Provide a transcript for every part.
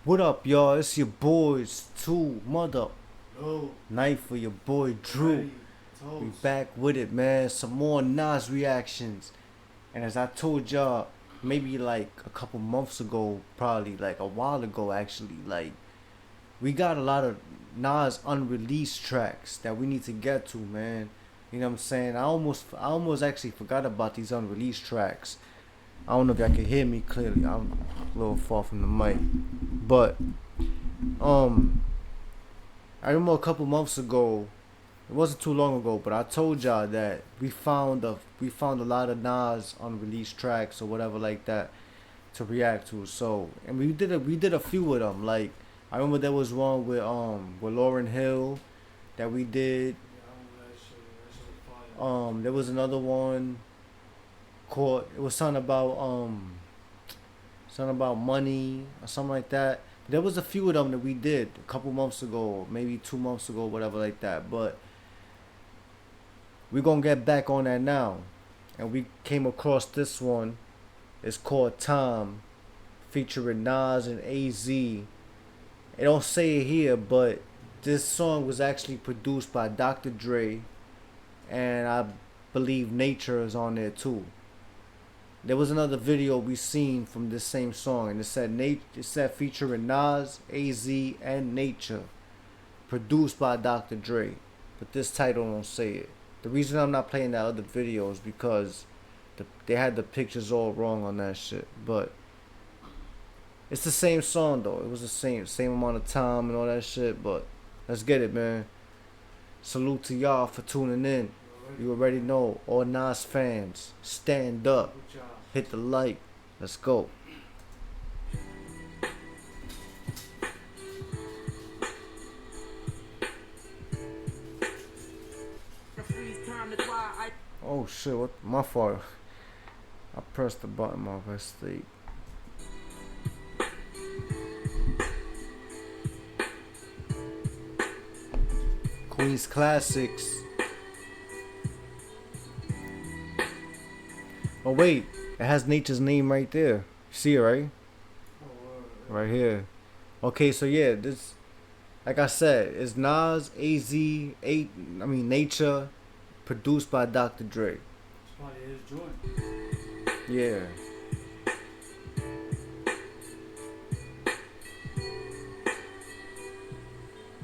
What up, y'all? It's your boys, Two Mother Yo, Knife for your boy Drew. ready, We toast. back with it, man. Some more Nas reactions. And as I told y'all, maybe like a couple months ago, probably like a while ago, actually, like we got a lot of Nas unreleased tracks that we need to get to, man. You know what I'm saying? I almost actually forgot about these unreleased tracks. I don't know if y'all can hear me clearly. I'm a little far from the mic, but um. I remember a couple months ago, it wasn't too long ago, but I told y'all that we found a lot of Nas unreleased tracks or whatever like that to react to. So and we did a few of them. Like I remember there was one with Lauryn Hill that we did. Yeah, I remember that shit. That shit was fire. There was another one called it was something about money or something like that. There was a few of them that we did a couple months ago, maybe 2 months ago, whatever like that. But we're gonna get back on that now. And we came across this one. It's called Time, featuring Nas and AZ. It don't say it here, but this song was actually produced by Dr. Dre, and I believe Nature is on there too. There was another video we seen from this same song, and it said featuring Nas, AZ, and Nature, produced by Dr. Dre. But this title don't say it. The reason I'm not playing that other video is because they had the pictures all wrong on that shit. But it's the same song though. It was the same amount of time and all that shit. But let's get it, man. Salute to y'all for tuning in. You already know, all Nas fans, stand up, Good job. hit the like. Let's go. Oh shit, what my fault. I pressed the button my mistake. Queen's Classics. Oh wait, it has Nature's name right there. You see it, right? Oh, Right here. Okay, so yeah, this like I said, it's Nas, AZ, eight I mean Nature, produced by Dr. Dre. it's probably his joint. Yeah.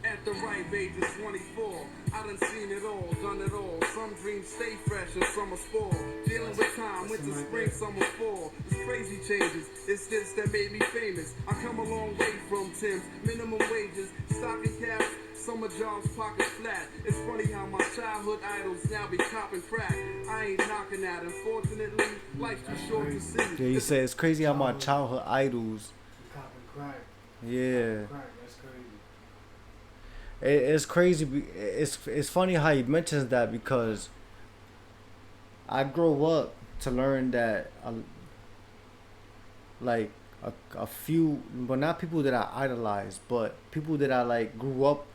At the ripe age of 24, I done seen it all, done it all. Some dreams stay fresh and some are spoiled. Dealing with time, winter, spring, summer, fall. It's crazy changes, it's this that made me famous. I come a long way from Tim's, minimum wages, stocking caps, summer jobs, pockets flat. It's funny how my childhood idols now be copping crack. I ain't knocking that, unfortunately, life's too short to see. Yeah, you say it's crazy how my childhood idols. He copping crack. Yeah. Crack, that's crazy. It's crazy. It's funny how he mentions that because I grew up to learn that like a few, but not people that I idolize, but people that I like grew up,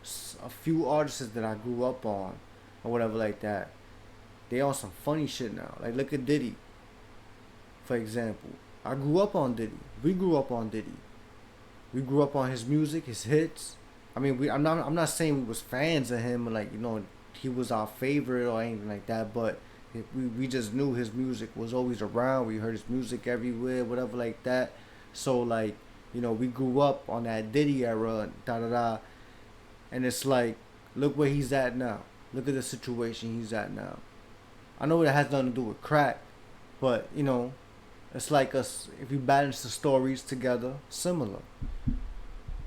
a few artists that I grew up on, or whatever like that. They on some funny shit now. Like look at Diddy, for example. I grew up on Diddy. We grew up on Diddy. We grew up on his music, his hits. I mean, I'm not saying we was fans of him, or like he was our favorite or anything like that. But we just knew his music was always around. We heard his music everywhere, whatever like that. So like we grew up on that Diddy era, da da da. And it's like, look where he's at now. Look at the situation he's at now. I know that has nothing to do with crack, but it's like us if you balance the stories together, similar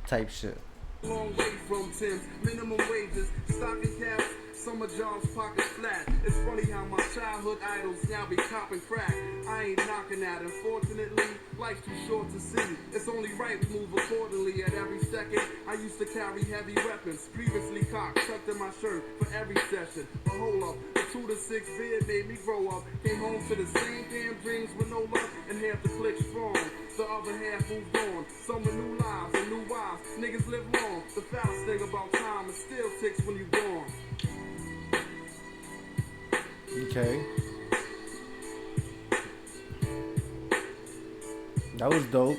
type shit. Long way from Tim's, minimum wages, stocking caps, summer jobs, pockets flat. It's funny how my childhood idols now be copping crack. I ain't knocking that, unfortunately, life's too short to see. It's only right to move accordingly at every second. I used to carry heavy weapons, previously cocked, tucked in my shirt for every session. But hold up, the 2 to 6 beard made me grow up. Came home to the same damn dreams with no luck, and half the click strong. The other half moved on. Some with new lives and new wives. Niggas live long. The foulest thing about time is still ticks when you gone. Okay. That was dope.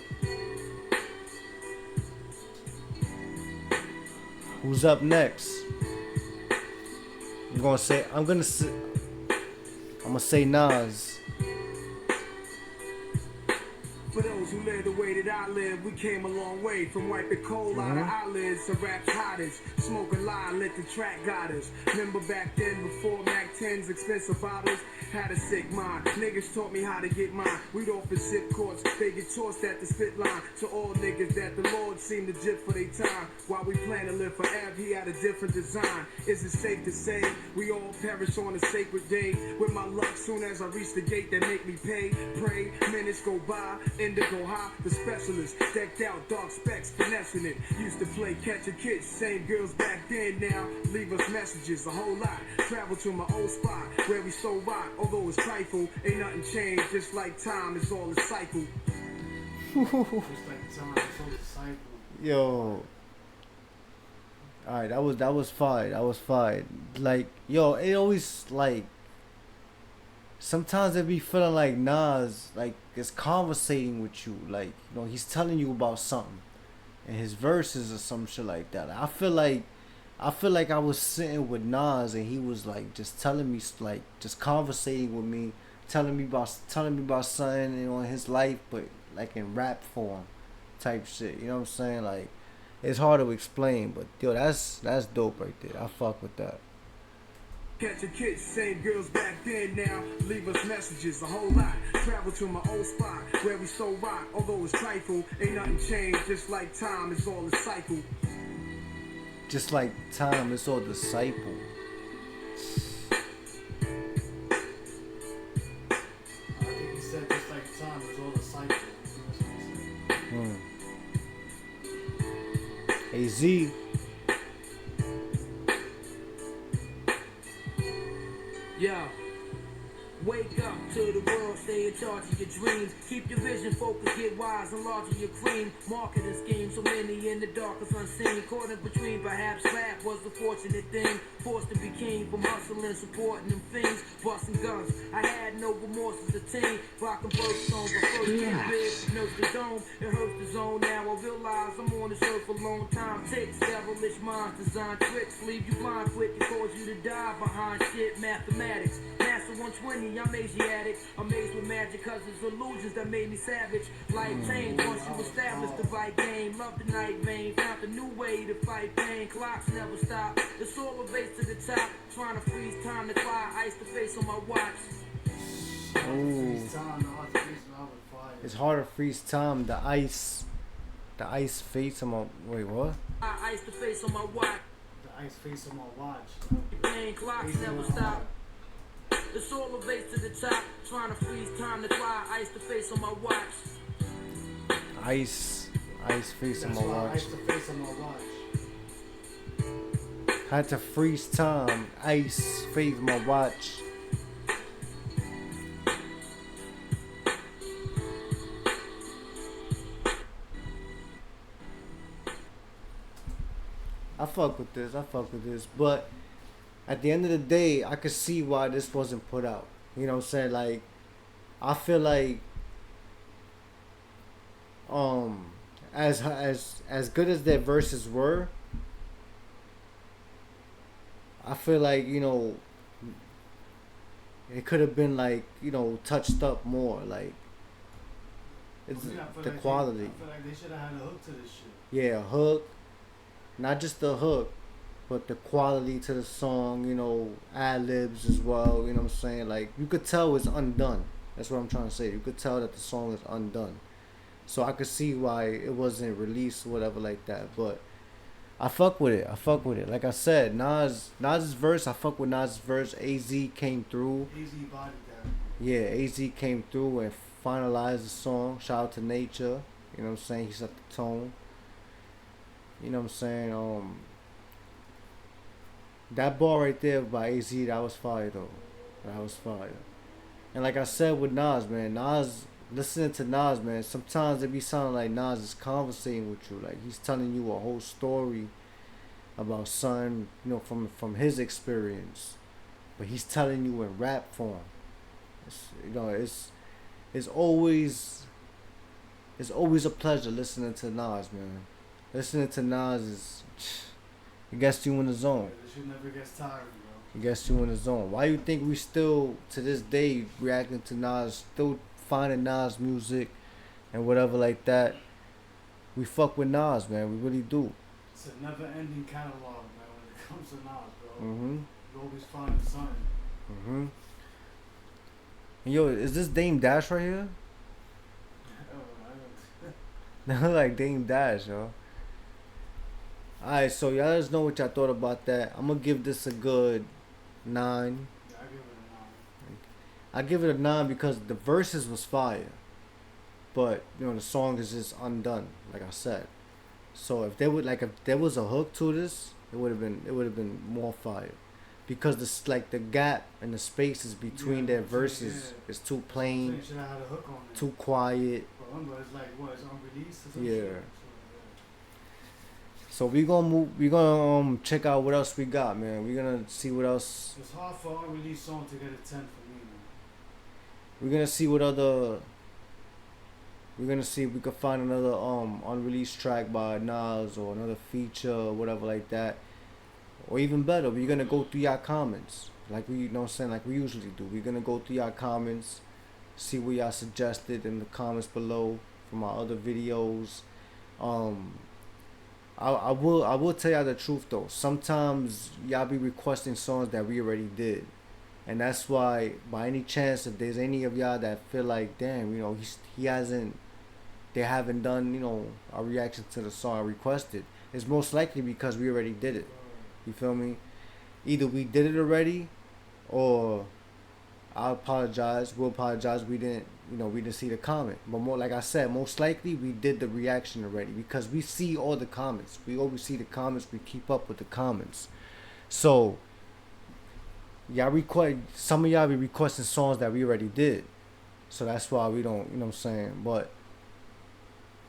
Who's up next? I'm gonna say Nas. For those who live the way that I live, we came a long way from wiping coal out of eyelids to rap's hottest. Smoke a lie, let the track got us. Remember back then before Mac 10's expensive bottles? Had a sick mind. Niggas taught me how to get mine. We'd often sip courts, they get tossed at the spit line. To all niggas that the Lord seemed to jip for their time. While we plan to live forever, he had a different design. Is it safe to say we all perish on a sacred day? With my luck, soon as I reach the gate that make me pay, pray, minutes go by. Indigo high, the specialist, decked out, dark specs, finessing it. Used to play catch a kid, same girls back then now. Leave us messages, a whole lot. Travel to my old spot, where we so rock. Although it's trifle, ain't nothing changed, just like time, it's all a cycle. Just like time, it's all a cycle. Yo. Alright, that was fire. That was fire. Like, yo, it always like sometimes it be feeling like Nas like is conversating with you, like, you know, he's telling you about something in his verses or some shit like that. I feel like I was sitting with Nas and he was like just telling me, like just conversating with me, telling me about something, you know, in his life, but like in rap form type shit. You know what I'm saying? Like it's hard to explain, but yo, that's dope right there. I fuck with that. Catch a kid, same girls back then now. Leave us messages, a whole lot. Travel to my old spot, where we so rock. Although it's trifle, ain't nothing changed. Just like time, it's all a cycle. Just like time, it's all disciple. I think he said just like time, it's all a cycle. That's what he said. AZ. Yeah. Wake up to the world, stay in charge of your dreams. Keep your vision focused, get wise, and larger your cream. Marketing schemes, so many in the darkest unseen. Caught in between, perhaps rap was the fortunate thing. Forced to be king from hustling, supporting them things. Busting guns, I had no remorse as a teen. Rocking birth songs, but first came big, nurse the dome. It hurts the zone, now I realize I'm on this earth a long time. Ticks, devilish minds, design tricks. Leave you blind quick and cause you to die behind shit. Mathematics, Master 120. I'm Asiatic, amazed with magic cause it's illusions that made me savage. Life changed once you established the right game. Love the night vein, found a new way to fight pain. Clocks never stop, it's all a race to the top. Trying to freeze time to fly, ice the face on my watch. Ooh. Freeze time, the hard to freeze now with fire. It's hard to freeze time. The ice face on my wait, what? I ice the face on my watch. The ice face on my watch. Pain, clocks never stop. It's all a race to the top. Trying to freeze time to fly, ice the face on my watch. Ice face on That's my why I watch. ice the face on my watch. Had to freeze time. Ice face on my watch. I fuck with this, but at the end of the day, I could see why this wasn't put out. You know what I'm saying? Like, I feel like, as good as their verses were, I feel like, you know, it could have been like, you know, touched up more. Like, it's I feel the like quality. I feel like they should have had a hook to this shit. Yeah, a hook. Not just the hook, but the quality to the song, you know, ad-libs as well, you know what I'm saying? Like, you could tell it's undone. That's what I'm trying to say. You could tell that the song is undone. So I could see why it wasn't released or whatever like that. But I fuck with it. Like I said, Nas's verse, I fuck with Nas's verse. AZ came through. AZ body that. Yeah, AZ came through and finalized the song. Shout out to Nature. You know what I'm saying? He set the tone. You know what I'm saying? That bar right there by AZ, that was fire though. That was fire. And like I said with Nas, man, listening to Nas, man, sometimes it be sounding like Nas is conversating with you. Like he's telling you a whole story about something, you know, from his experience. But he's telling you in rap form. It's always a pleasure listening to Nas, man. Listening to Nas It gets you in the zone. Yeah, this shit never gets tiring, bro. It gets you in the zone. Why you think we still, to this day, reacting to Nas, still finding Nas music and whatever like that? We fuck with Nas, man. We really do. It's a never-ending catalog, man. When it comes to Nas, bro, Mm-hmm. you always find something. Mm-hmm. And yo, is this Dame Dash right here? Oh, Like Dame Dash, yo. Alright, so y'all let us know what y'all thought about that. I'm gonna give this a good 9. yeah, I give it a 9. I give it a 9 because the verses was fire. But, you know, the song is just undone, like I said. So if there was a hook to this, it would have been more fire. Because this like the gap and the spaces between Yeah, their verses yeah. is too I plain, think should have had a hook on it. too quiet. But remember, it's like what? It's unreleased or some Yeah. shit. So we gonna check out what else we got, man. We're gonna see what else. It's hard for an unreleased song to get a 10 for me, man. We're gonna see what other. We're gonna see if we can find another unreleased track by Nas or another feature or whatever like that. Or even better, we're gonna go through your comments. Like we, you know what I'm saying, like we usually do. We're gonna go through your comments, see what y'all suggested in the comments below from our other videos. I will tell y'all the truth though. Sometimes y'all be requesting songs that we already did. And that's why, by any chance, if there's any of y'all that feel like, damn, you know, they haven't done, you know, a reaction to the song I requested, it's most likely because we already did it. You feel me? Either we did it already, or I apologize. We'll apologize. We didn't see the comment. But more, like I said, most likely we did the reaction already because we see all the comments. We always see the comments. We keep up with the comments. So some of y'all be requesting songs that we already did. So that's why we don't, you know what I'm saying? But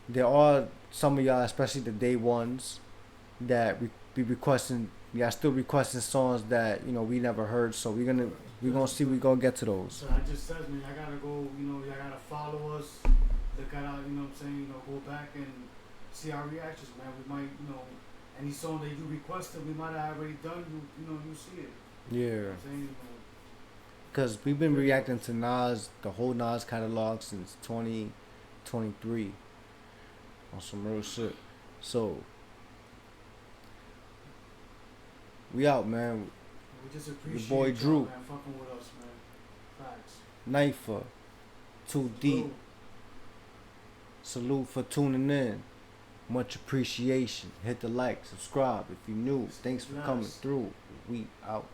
there are some of y'all, especially the day ones, that be requesting. Y'all still requesting songs that, you know, we never heard. So we're gonna see. We're gonna get to those. So that just says, man, I gotta go, you know, y'all gotta follow us. Look at our, you know what I'm saying, you know, go back and see our reactions, man. We might, you know, any song that you requested, we might have already done, you know, you see it. Yeah. You know what I'm saying? You know, Because we've been reacting to Nas, the whole Nas catalog since 2023 on some real shit. So, we out, man. we just appreciate boy y'all, Drew. man, fucking with us, man. Facts. Knifer, Too Deep. Salute for tuning in. Much appreciation. Hit the like, subscribe if you're new. Thanks for coming Yes. through. We out.